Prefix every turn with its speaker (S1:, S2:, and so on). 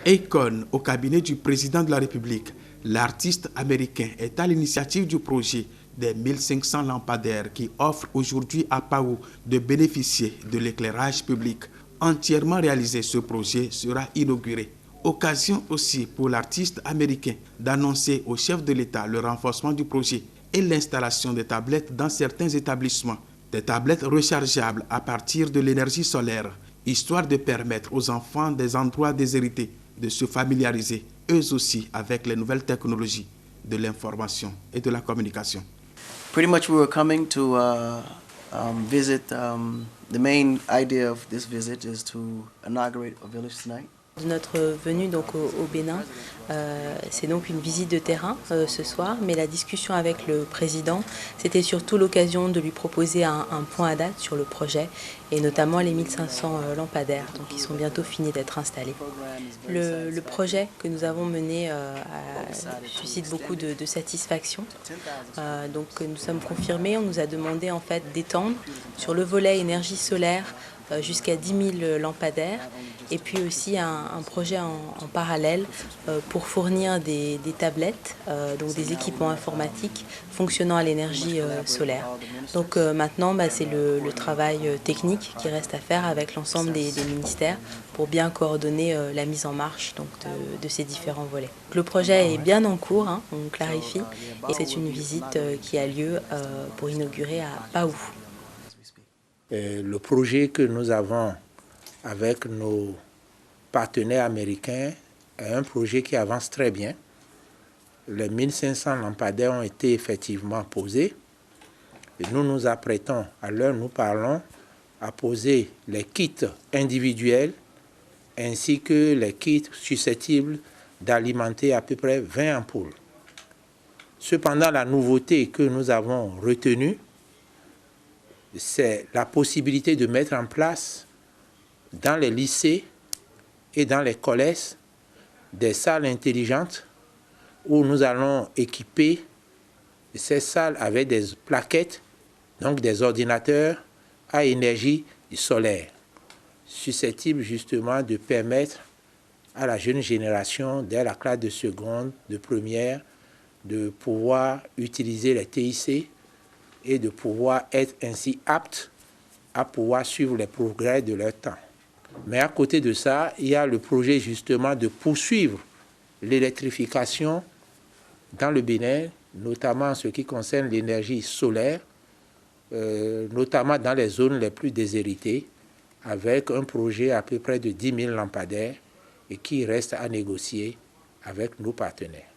S1: Akon, au cabinet du président de la République, l'artiste américain est à l'initiative du projet des 1500 lampadaires qui offrent aujourd'hui à Paou de bénéficier de l'éclairage public. Entièrement réalisé, ce projet sera inauguré. Occasion aussi pour l'artiste américain d'annoncer au chef de l'État le renforcement du projet et l'installation des tablettes dans certains établissements. Des tablettes rechargeables à partir de l'énergie solaire, histoire de permettre aux enfants des endroits déshérités de se familiariser eux aussi avec les nouvelles technologies de l'information et de la communication.
S2: Pretty much we were coming to visit. The main idea of this visit is to inaugurate a village tonight.
S3: Notre venue donc au Bénin, c'est donc une visite de terrain ce soir, mais la discussion avec le président, c'était surtout l'occasion de lui proposer un point à date sur le projet, et notamment les 1500 lampadaires, donc qui sont bientôt finis d'être installés. Le projet que nous avons mené suscite beaucoup de satisfaction, donc nous sommes confirmés, on nous a demandé en fait d'étendre sur le volet énergie solaire jusqu'à 10 000 lampadaires, et puis aussi un projet en parallèle pour fournir des tablettes, donc des équipements informatiques fonctionnant à l'énergie solaire. Donc maintenant, c'est le travail technique qui reste à faire avec l'ensemble des ministères pour bien coordonner la mise en marche donc, de ces différents volets. Le projet est bien en cours, on clarifie, et c'est une visite qui a lieu pour inaugurer à Paou.
S4: Le projet que nous avons avec nos partenaires américains est un projet qui avance très bien. Les 1500 lampadaires ont été effectivement posés. Et nous nous apprêtons, à l'heure où nous parlons, à poser les kits individuels ainsi que les kits susceptibles d'alimenter à peu près 20 ampoules. Cependant, la nouveauté que nous avons retenue, c'est la possibilité de mettre en place dans les lycées et dans les collèges des salles intelligentes où nous allons équiper ces salles avec des plaquettes, donc des ordinateurs à énergie solaire, susceptibles justement de permettre à la jeune génération, dès la classe de seconde, de première, de pouvoir utiliser les TIC et de pouvoir être ainsi aptes à pouvoir suivre les progrès de leur temps. Mais à côté de ça, il y a le projet justement de poursuivre l'électrification dans le Bénin, notamment en ce qui concerne l'énergie solaire, notamment dans les zones les plus déshéritées, avec un projet à peu près de 10 000 lampadaires et qui reste à négocier avec nos partenaires.